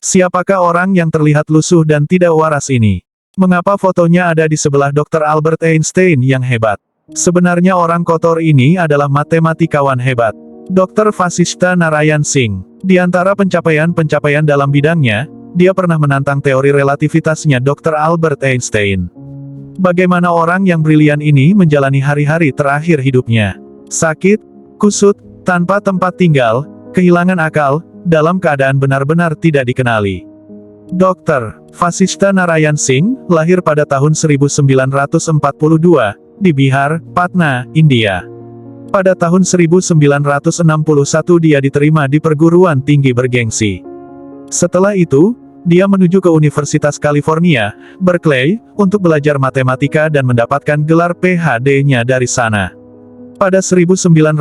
Siapakah orang yang terlihat lusuh dan tidak waras ini? Mengapa fotonya ada di sebelah Dr. Albert Einstein yang hebat? Sebenarnya orang kotor ini adalah matematikawan hebat. Dr. Vasistha Narayan Singh. Di antara pencapaian-pencapaian dalam bidangnya, dia pernah menantang teori relativitasnya Dr. Albert Einstein. Bagaimana orang yang brilian ini menjalani hari-hari terakhir hidupnya? Sakit, kusut, tanpa tempat tinggal, kehilangan akal, dalam keadaan benar-benar tidak dikenali. Dr. Vasistha Narayan Singh, lahir pada tahun 1942, di Bihar, Patna, India. Pada tahun 1961 dia diterima di perguruan tinggi bergengsi. Setelah itu, dia menuju ke Universitas California, Berkeley, untuk belajar matematika dan mendapatkan gelar PhD-nya dari sana. Pada 1969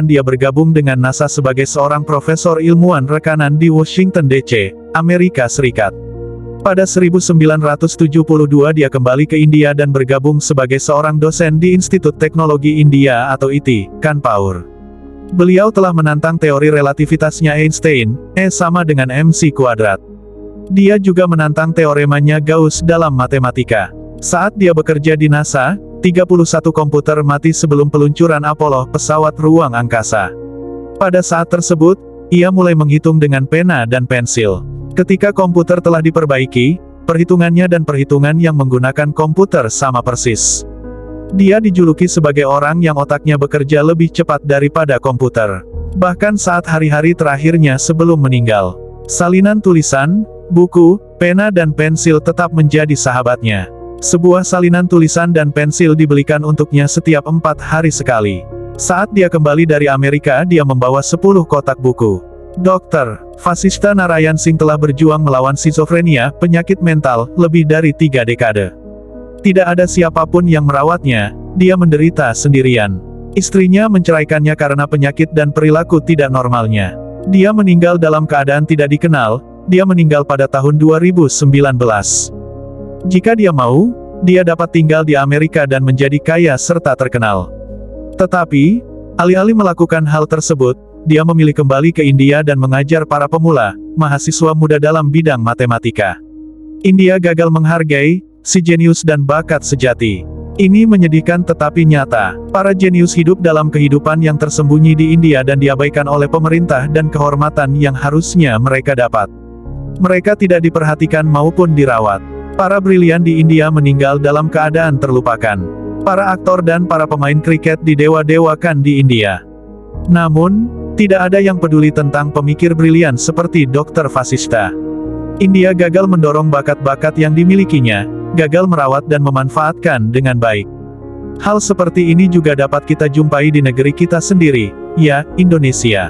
dia bergabung dengan NASA sebagai seorang profesor ilmuwan rekanan di Washington DC, Amerika Serikat. Pada 1972 dia kembali ke India dan bergabung sebagai seorang dosen di Institut Teknologi India atau IT, Kanpur. Beliau telah menantang teori relativitasnya Einstein, E sama dengan mc². Dia juga menantang teoremanya Gauss dalam matematika. Saat dia bekerja di NASA, 31 komputer mati sebelum peluncuran Apollo, pesawat ruang angkasa. Pada saat tersebut, ia mulai menghitung dengan pena dan pensil. Ketika komputer telah diperbaiki, perhitungannya dan perhitungan yang menggunakan komputer sama persis. Dia dijuluki sebagai orang yang otaknya bekerja lebih cepat daripada komputer. Bahkan saat hari-hari terakhirnya sebelum meninggal, salinan tulisan, buku, pena dan pensil tetap menjadi sahabatnya. Sebuah salinan tulisan dan pensil dibelikan untuknya setiap 4 hari sekali. Saat dia kembali dari Amerika dia membawa 10 kotak buku. Dr. Vasistha Narayan Singh telah berjuang melawan skizofrenia, penyakit mental, lebih dari 3 dekade. Tidak ada siapapun yang merawatnya, dia menderita sendirian. Istrinya menceraikannya karena penyakit dan perilaku tidak normalnya. Dia meninggal dalam keadaan tidak dikenal, dia meninggal pada tahun 2019. Jika dia mau, dia dapat tinggal di Amerika dan menjadi kaya serta terkenal. Tetapi, alih-alih melakukan hal tersebut, dia memilih kembali ke India dan mengajar para pemula, mahasiswa muda dalam bidang matematika. India gagal menghargai si jenius dan bakat sejati. Ini menyedihkan tetapi nyata. Para jenius hidup dalam kehidupan yang tersembunyi di India dan diabaikan oleh pemerintah dan kehormatan yang harusnya mereka dapat. Mereka tidak diperhatikan maupun dirawat. Para brilian di India meninggal dalam keadaan terlupakan. Para aktor dan para pemain kriket didewa-dewakan di India. Namun, tidak ada yang peduli tentang pemikir brilian seperti Dr. Vasistha. India gagal mendorong bakat-bakat yang dimilikinya, gagal merawat dan memanfaatkan dengan baik. Hal seperti ini juga dapat kita jumpai di negeri kita sendiri, ya, Indonesia.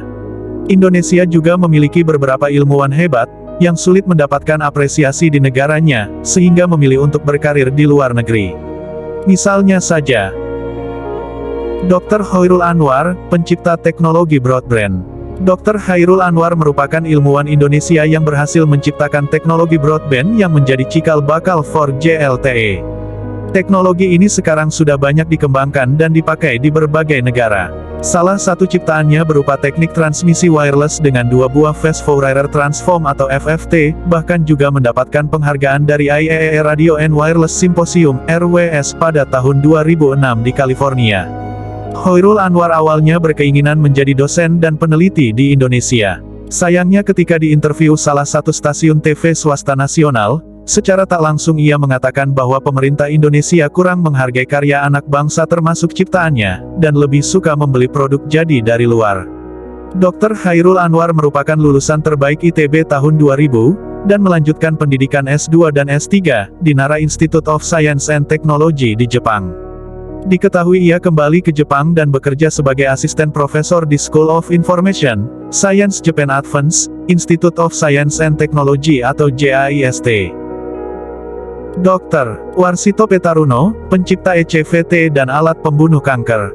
Indonesia juga memiliki beberapa ilmuwan hebat, yang sulit mendapatkan apresiasi di negaranya, sehingga memilih untuk berkarir di luar negeri. Misalnya saja, Dr. Khairul Anwar, pencipta teknologi broadband. Dr. Khairul Anwar merupakan ilmuwan Indonesia yang berhasil menciptakan teknologi broadband yang menjadi cikal bakal 4G LTE. Teknologi ini sekarang sudah banyak dikembangkan dan dipakai di berbagai negara. Salah satu ciptaannya berupa teknik transmisi wireless dengan 2 buah Fast Fourier Transform atau FFT, bahkan juga mendapatkan penghargaan dari IEEE Radio and Wireless Symposium, RWS pada tahun 2006 di California. Khairul Anwar awalnya berkeinginan menjadi dosen dan peneliti di Indonesia. Sayangnya ketika diinterview salah satu stasiun TV swasta nasional, secara tak langsung ia mengatakan bahwa pemerintah Indonesia kurang menghargai karya anak bangsa termasuk ciptaannya, dan lebih suka membeli produk jadi dari luar. Dr. Khairul Anwar merupakan lulusan terbaik ITB tahun 2000, dan melanjutkan pendidikan S2 dan S3, di Nara Institute of Science and Technology di Jepang. Diketahui ia kembali ke Jepang dan bekerja sebagai asisten profesor di School of Information Science Japan Advanced Institute of Science and Technology atau JAIST. Dr. Warsito Petaruno, pencipta ECVT dan alat pembunuh kanker.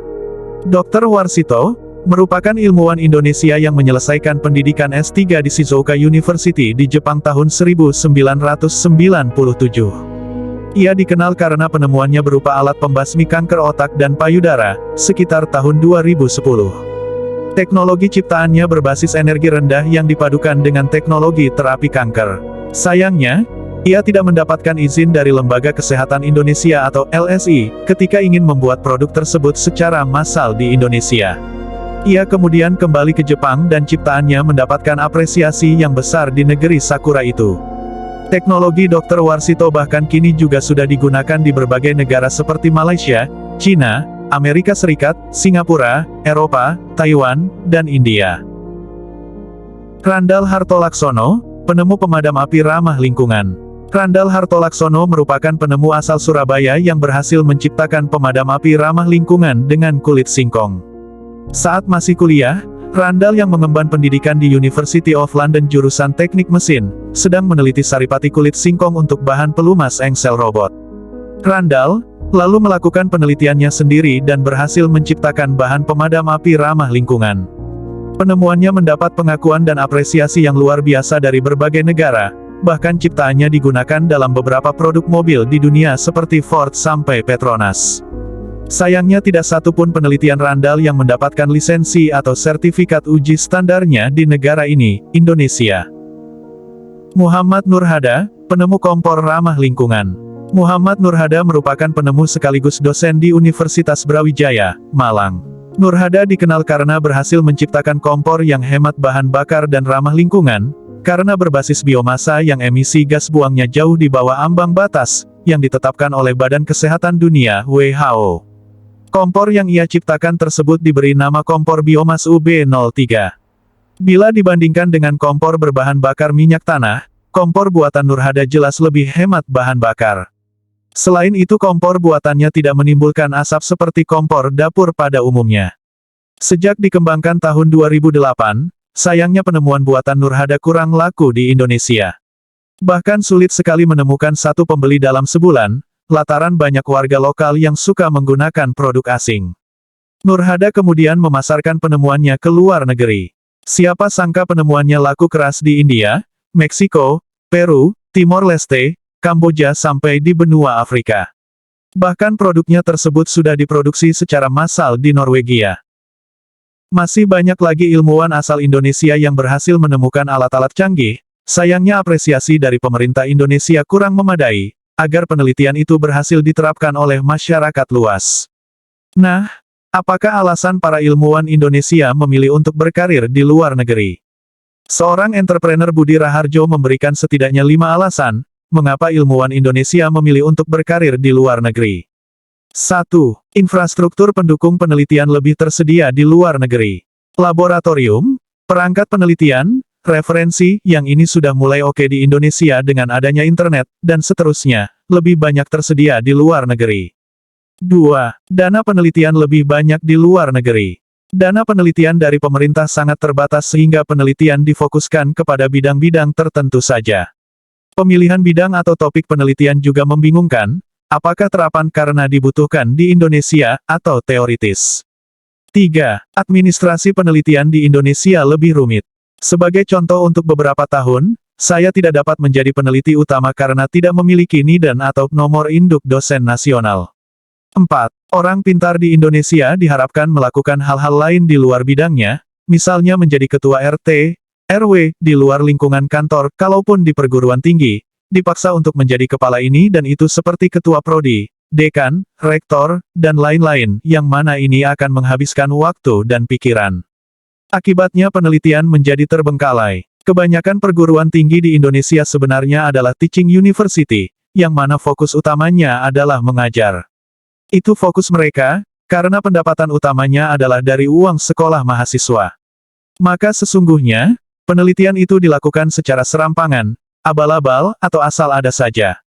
Dr. Warsito merupakan ilmuwan Indonesia yang menyelesaikan pendidikan S3 di Shizuoka University di Jepang tahun 1997. Ia dikenal karena penemuannya berupa alat pembasmi kanker otak dan payudara, sekitar tahun 2010. Teknologi ciptaannya berbasis energi rendah yang dipadukan dengan teknologi terapi kanker. Sayangnya, ia tidak mendapatkan izin dari Lembaga Kesehatan Indonesia atau LSI, ketika ingin membuat produk tersebut secara massal di Indonesia. Ia kemudian kembali ke Jepang dan ciptaannya mendapatkan apresiasi yang besar di negeri Sakura itu. Teknologi Dr. Warsito bahkan kini juga sudah digunakan di berbagai negara seperti Malaysia, China, Amerika Serikat, Singapura, Eropa, Taiwan, dan India. Randall Hartolaksono, penemu pemadam api ramah lingkungan. Randall Hartolaksono merupakan penemu asal Surabaya yang berhasil menciptakan pemadam api ramah lingkungan dengan kulit singkong. Saat masih kuliah, Randall yang mengemban pendidikan di University of London jurusan teknik mesin, sedang meneliti saripati kulit singkong untuk bahan pelumas engsel robot. Randall lalu melakukan penelitiannya sendiri dan berhasil menciptakan bahan pemadam api ramah lingkungan. Penemuannya mendapat pengakuan dan apresiasi yang luar biasa dari berbagai negara, bahkan ciptaannya digunakan dalam beberapa produk mobil di dunia seperti Ford sampai Petronas. Sayangnya tidak satu pun penelitian Randall yang mendapatkan lisensi atau sertifikat uji standarnya di negara ini, Indonesia. Muhammad Nurhada, penemu kompor ramah lingkungan. Muhammad Nurhada merupakan penemu sekaligus dosen di Universitas Brawijaya, Malang. Nurhada dikenal karena berhasil menciptakan kompor yang hemat bahan bakar dan ramah lingkungan, karena berbasis biomasa yang emisi gas buangnya jauh di bawah ambang batas, yang ditetapkan oleh Badan Kesehatan Dunia, WHO. Kompor yang ia ciptakan tersebut diberi nama kompor biomas UB03. Bila dibandingkan dengan kompor berbahan bakar minyak tanah, kompor buatan Nurhada jelas lebih hemat bahan bakar. Selain itu kompor buatannya tidak menimbulkan asap seperti kompor dapur pada umumnya. Sejak dikembangkan tahun 2008, sayangnya penemuan buatan Nurhada kurang laku di Indonesia. Bahkan sulit sekali menemukan satu pembeli dalam sebulan, lantaran banyak warga lokal yang suka menggunakan produk asing. Nurhada kemudian memasarkan penemuannya ke luar negeri. Siapa sangka penemuannya laku keras di India, Meksiko, Peru, Timor Leste, Kamboja sampai di benua Afrika. Bahkan produknya tersebut sudah diproduksi secara massal di Norwegia. Masih banyak lagi ilmuwan asal Indonesia yang berhasil menemukan alat-alat canggih, sayangnya apresiasi dari pemerintah Indonesia kurang memadai, agar penelitian itu berhasil diterapkan oleh masyarakat luas. Nah, apakah alasan para ilmuwan Indonesia memilih untuk berkarir di luar negeri? Seorang entrepreneur Budi Raharjo memberikan setidaknya 5 alasan, mengapa ilmuwan Indonesia memilih untuk berkarir di luar negeri. 1. Infrastruktur pendukung penelitian lebih tersedia di luar negeri. Laboratorium, perangkat penelitian, referensi, yang ini sudah mulai oke di Indonesia dengan adanya internet, dan seterusnya, lebih banyak tersedia di luar negeri. 2. Dana penelitian lebih banyak di luar negeri. Dana penelitian dari pemerintah sangat terbatas sehingga penelitian difokuskan kepada bidang-bidang tertentu saja. Pemilihan bidang atau topik penelitian juga membingungkan, apakah terapan karena dibutuhkan di Indonesia, atau teoritis. 3. Administrasi penelitian di Indonesia lebih rumit. Sebagai contoh untuk beberapa tahun, saya tidak dapat menjadi peneliti utama karena tidak memiliki NIDAN atau nomor induk dosen nasional. 4. Orang pintar di Indonesia diharapkan melakukan hal-hal lain di luar bidangnya, misalnya menjadi ketua RT, RW, di luar lingkungan kantor, kalaupun di perguruan tinggi, dipaksa untuk menjadi kepala ini dan itu seperti ketua prodi, dekan, rektor, dan lain-lain, yang mana ini akan menghabiskan waktu dan pikiran. Akibatnya penelitian menjadi terbengkalai. Kebanyakan perguruan tinggi di Indonesia sebenarnya adalah teaching university, yang mana fokus utamanya adalah mengajar. Itu fokus mereka, karena pendapatan utamanya adalah dari uang sekolah mahasiswa. Maka sesungguhnya, penelitian itu dilakukan secara serampangan, abal-abal, atau asal ada saja.